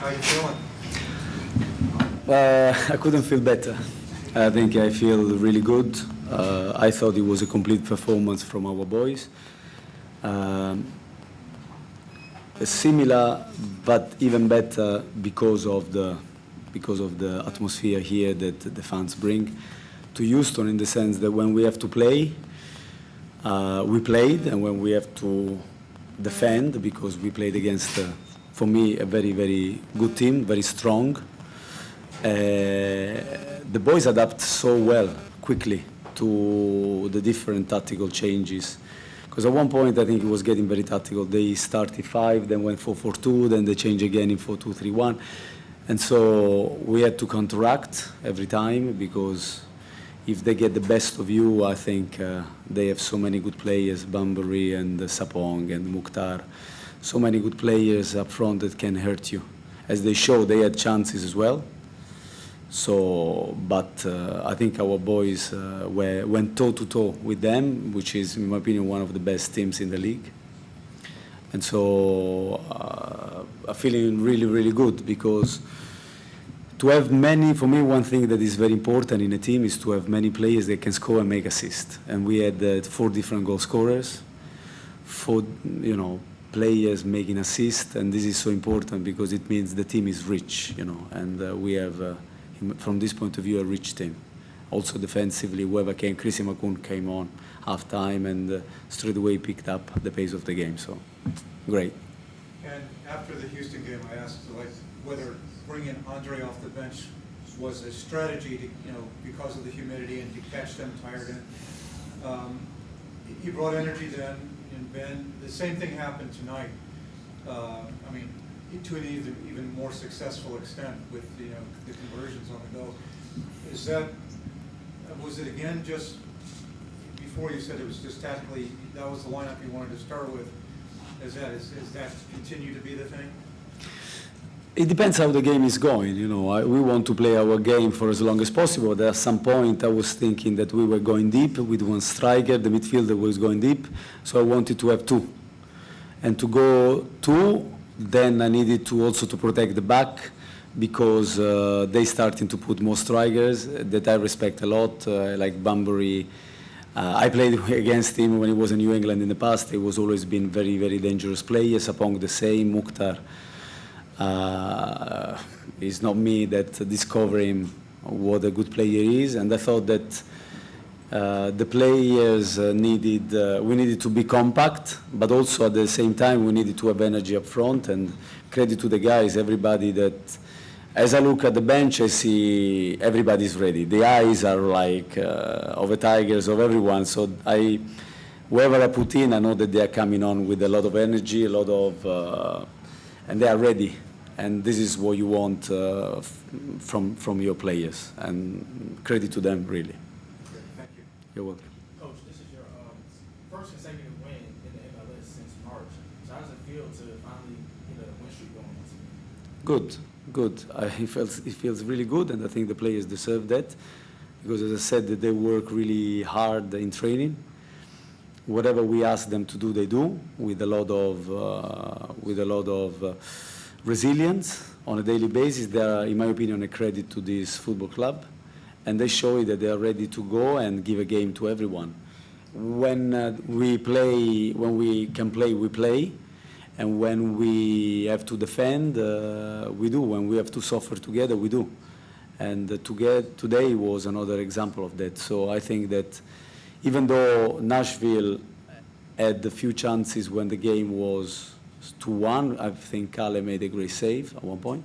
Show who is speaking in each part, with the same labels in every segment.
Speaker 1: How you feeling?
Speaker 2: I couldn't feel better. I think I feel really good. I thought it was a complete performance from our boys. Similar, but even better because of the atmosphere here that the fans bring to Houston, in the sense that when we have to play, we played, and when we have to defend, because we played against, for me, a very, very good team, very strong. The boys adapt so well, quickly, to the different tactical changes. Because at one point, I think it was getting very tactical. They started 5, then went 4-4-2, then they changed again in 4-2-3-1. And so we had to counteract every time, because if they get the best of you, I think they have so many good players, Bambari and Sapong and Mukhtar, so many good players up front that can hurt you. As they show, they had chances as well. So, but I think our boys went toe-to-toe with them, which is, in my opinion, one of the best teams in the league. And so I'm feeling really, really good, because to have many, for me, one thing that is very important in a team is to have many players that can score and make assists. And we had 4 different goal scorers, 4, players making assists, and this is so important because it means the team is rich, and we have, from this point of view, a rich team. Also defensively, whoever came, Chris Imakun came on half-time and straight away picked up the pace of the game, so great.
Speaker 1: And after the Houston game, I asked whether bringing Andre off the bench was a strategy to, because of the humidity and to catch them tired in. He brought energy then, and Ben, the same thing happened tonight. To an even more successful extent with the conversions on the go. Was it again just, before you said it was just tactically, that was the lineup you wanted to start with? Is that continue to be the thing?
Speaker 2: It depends how the game is going. We want to play our game for as long as possible. At some point, I was thinking that we were going deep with one striker. The midfielder was going deep, so I wanted to have 2. And to go 2, then I needed to also to protect the back, because they starting to put more strikers that I respect a lot, like Bambari. I played against him when he was in New England in the past. He was always been very, very dangerous player. Sapong the same, Mukhtar. It's not me that discover him what a good player is, and I thought that the players we needed to be compact, but also at the same time we needed to have energy up front. And credit to the guys, everybody that, as I look at the bench, I see everybody's ready. The eyes are like of the Tigers, of everyone. So whoever I put in, I know that they are coming on with a lot of energy, and they are ready. And this is what you want from your players. And credit to them, really.
Speaker 1: Thank you.
Speaker 2: You're welcome.
Speaker 3: Coach, this is your first consecutive win in the MLS since March. So how does it feel to finally get a win streak going once again?
Speaker 2: Good. It feels really good, and I think the players deserve that, because, as I said, that they work really hard in training. Whatever we ask them to do, they do with a lot of resilience on a daily basis. They are, in my opinion, a credit to this football club, and they show that they are ready to go and give a game to everyone. When we can play, we play. And when we have to defend, we do. When we have to suffer together, we do. And today was another example of that. So I think that even though Nashville had a few chances when the game was 2-1, I think Kale made a great save at one point.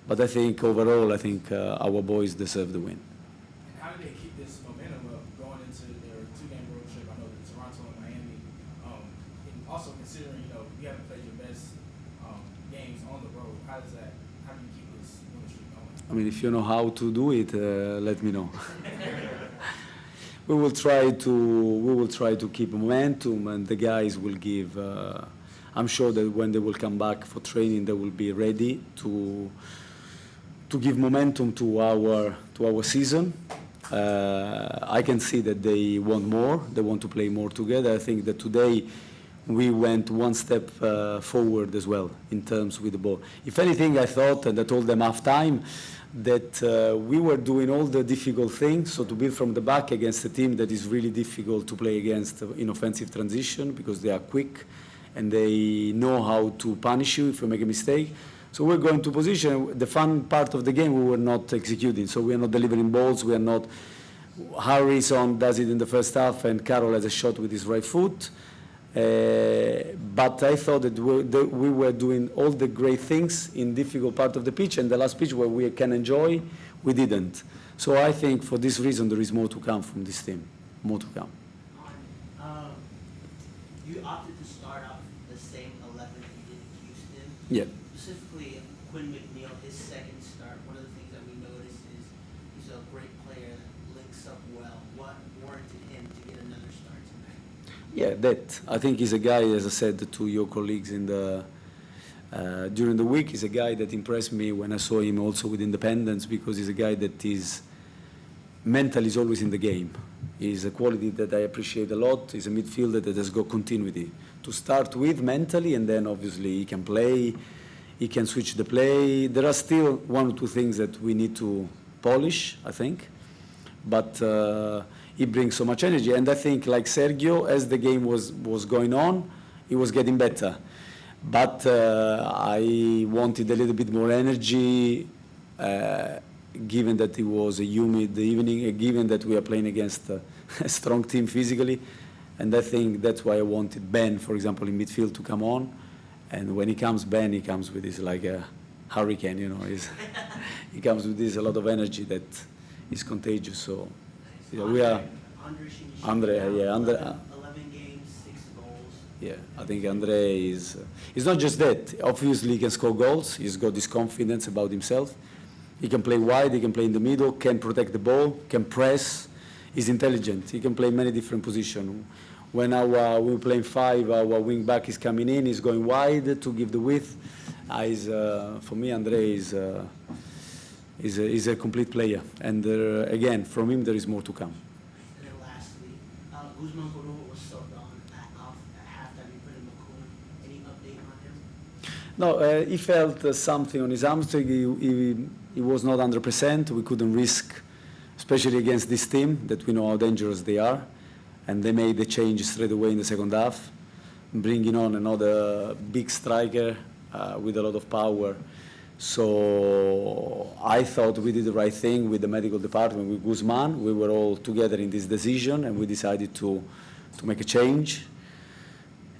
Speaker 2: But I think overall, our boys deserve the win.
Speaker 3: And how do they keep this momentum up going into their 2-game road trip? I know that Toronto and Miami, and also considering, you haven't played your best games on the road, how do you keep this winning streak going?
Speaker 2: If you know how to do it, let me know. We will try to keep momentum, and the guys will give. I'm sure that when they will come back for training, they will be ready to give momentum to our season. I can see that they want more. They want to play more together. I think that today we went one step forward as well in terms with the ball. If anything, I thought, and I told them half time, that we were doing all the difficult things, so to build from the back against a team that is really difficult to play against in offensive transition because they are quick and they know how to punish you if you make a mistake. So we're going to position. The fun part of the game we were not executing, so we are not delivering balls, we are not. Harrison does it in the first half and Carroll has a shot with his right foot. But I thought that we were doing all the great things in difficult part of the pitch, and the last pitch where we can enjoy, we didn't. So I think for this reason there is more to come from this team, more to come.
Speaker 4: You opted to start off the same 11 that you did in Houston.
Speaker 2: Yeah.
Speaker 4: Specifically, Quinn McNeil, his second start, one of the things that we noticed is he's a great player that links up well. What warranted him to get another start tonight?
Speaker 2: Yeah, that. I think he's a guy, as I said to your colleagues in the during the week, he's a guy that impressed me when I saw him also with Independence, because he's a guy that is mentally is always in the game. He's a quality that I appreciate a lot. He's a midfielder that has got continuity to start with mentally, and then obviously he can play, he can switch the play. There are still one or two things that we need to polish, I think, but he brings so much energy. And I think, like Sergio, as the game was going on, he was getting better. But I wanted a little bit more energy, given that it was a humid evening, given that we are playing against a strong team physically. And I think that's why I wanted Ben, for example, in midfield to come on. And when he comes, Ben, he comes with this like a hurricane, you know. He comes with this a lot of energy that is contagious. So yeah, we are. Andre, yeah, Andre.
Speaker 4: 11 games, 6 goals.
Speaker 2: Yeah, I think Andre is. It's not just that. Obviously, he can score goals. He's got this confidence about himself. He can play wide. He can play in the middle. Can protect the ball. Can press. He's intelligent. He can play many different positions. When we're playing 5, our wing back is coming in. He's going wide to give the width. For me, Andre is a complete player. And again, from him there is more to come.
Speaker 4: And then lastly, Guzman Cordoba was subbed on at halftime. You put in McCool. Any update on him?
Speaker 2: No, he felt something on his hamstring. He was not 100%. We couldn't risk, especially against this team that we know how dangerous they are. And they made the change straight away in the second half, bringing on another big striker with a lot of power. So I thought we did the right thing with the medical department, with Guzman. We were all together in this decision, and we decided to make a change.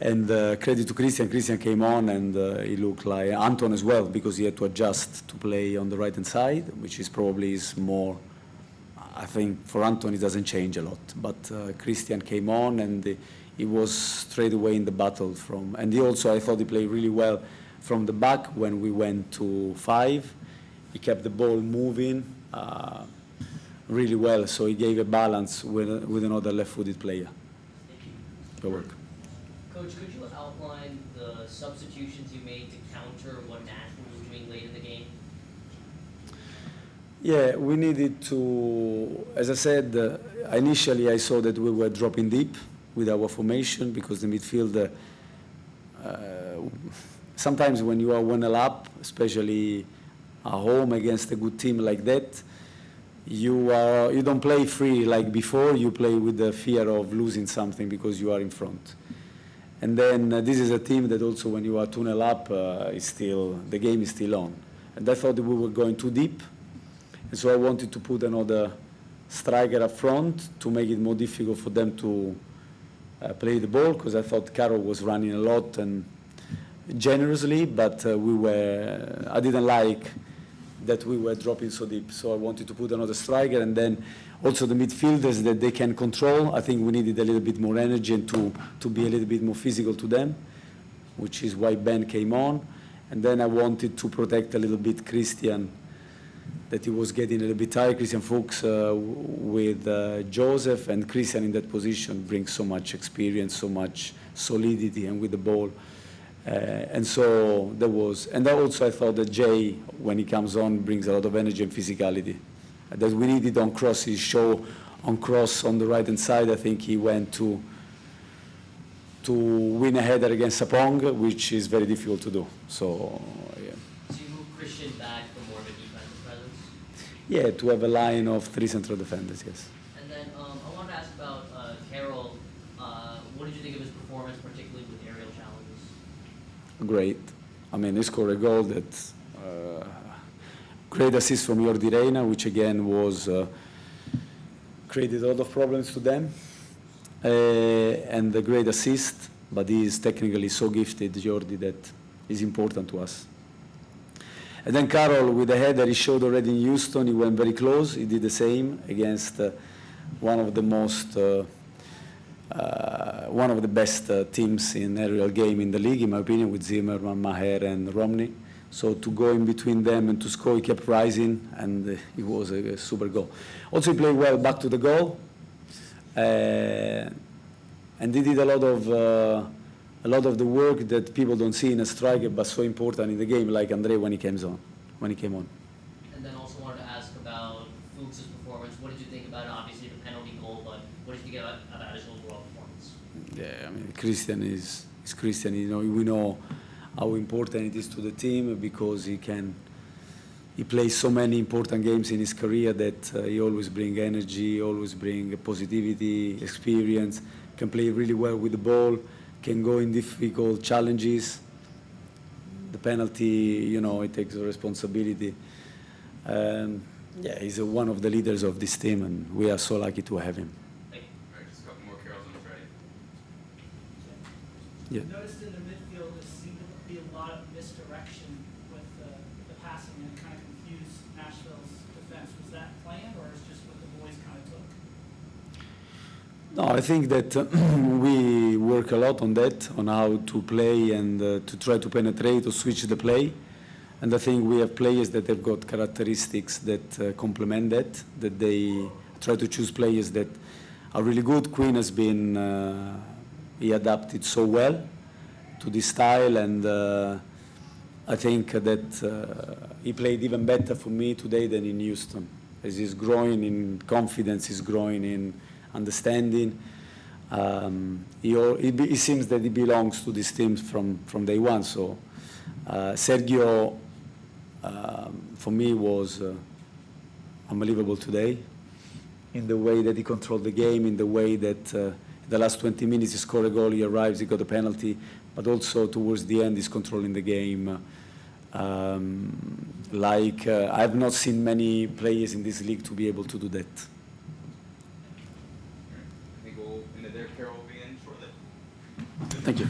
Speaker 2: And credit to Christian. Christian came on, and he looked like Anton as well, because he had to adjust to play on the right-hand side, which is probably more. I think for Anton it doesn't change a lot, but Christian came on and he was straight away in the battle and he also, I thought he played really well from the back when we went to 5. He kept the ball moving really well, so he gave a balance with another left-footed player.
Speaker 4: Thank you.
Speaker 2: Good work.
Speaker 5: Coach, could you outline the substitutions you made to counter what Nashville was doing late in the game?
Speaker 2: Yeah, we needed to, as I said, initially I saw that we were dropping deep with our formation because the midfield, sometimes when you are 1-0 up, especially at home against a good team like that, you don't play free like before, you play with the fear of losing something because you are in front. And then this is a team that also when you are 2-0 up, the game is still on. And I thought that we were going too deep. And so I wanted to put another striker up front to make it more difficult for them to play the ball, because I thought Carroll was running a lot and generously, but I didn't like that we were dropping so deep. So I wanted to put another striker, and then also the midfielders that they can control. I think we needed a little bit more energy and to be a little bit more physical to them, which is why Ben came on. And then I wanted to protect a little bit Christian, that he was getting a little bit tired. Christian Fuchs with Joseph, and Christian in that position brings so much experience, so much solidity, and with the ball. And so there was, and also I thought that Jay, when he comes on, brings a lot of energy and physicality that we needed on cross. His show on cross on the right-hand side, I think he went to to win a header against Sapong, which is very difficult to do. So, yeah.
Speaker 5: So you move Christian back for more of a defensive presence?
Speaker 2: Yeah, to have a line of 3 central defenders, yes.
Speaker 5: And then I wanted to ask about Carroll. What did you think of his performance, particularly with aerial challenges?
Speaker 2: Great. I mean, he scored a goal that great assist from Jordi Reina, which again was created a lot of problems to them. And a great assist, but he is technically so gifted, Jordi, that is important to us. And then Carroll, with the header he showed already in Houston, he went very close. He did the same against one of the best teams in aerial game in the league, in my opinion, with Zimmerman, Maher, and Romney. So to go in between them and to score, he kept rising, and it was a super goal. Also, he played well back to the goal, and he did a lot of the work that people don't see in a striker, but so important in the game, like Andre when he came on.
Speaker 5: And then also wanted to ask about Fuchs' performance. What did you think about, obviously, the penalty goal, but what did you think about his overall performance?
Speaker 2: Yeah, I mean, Christian is Christian. You know, we know how important it is to the team because he plays so many important games in his career that he always brings energy, always brings positivity, experience, can play really well with the ball, can go in difficult challenges. The penalty, you know, he takes the responsibility. Yeah, he's one of the leaders of this team, and we are so lucky to have him.
Speaker 5: Thank you.
Speaker 6: All right, just a couple more Carol's on Friday.
Speaker 2: Yeah.
Speaker 7: Noticed in the midfield there seemed to be a lot of misdirection with the passing and kind of confused Nashville's defense. Was that planned, or is just what the boys kind of took?
Speaker 2: No, I think that we work a lot on that, on how to play and to try to penetrate or switch the play. And I think we have players that have got characteristics that complement that they try to choose players that are really good. Quinn has been, he adapted so well to this style, and I think that he played even better for me today than in Houston. As he's growing in confidence, he's growing in understanding. It seems that he belongs to this team from day one. So Sergio, for me, was unbelievable today in the way that he controlled the game, in the way that the last 20 minutes he scored a goal, he arrives, he got a penalty, but also towards the end he's controlling the game. I have not seen many players in this league to be able to do that.
Speaker 6: I think we'll end it there. Carol will be in shortly.
Speaker 2: Thank you.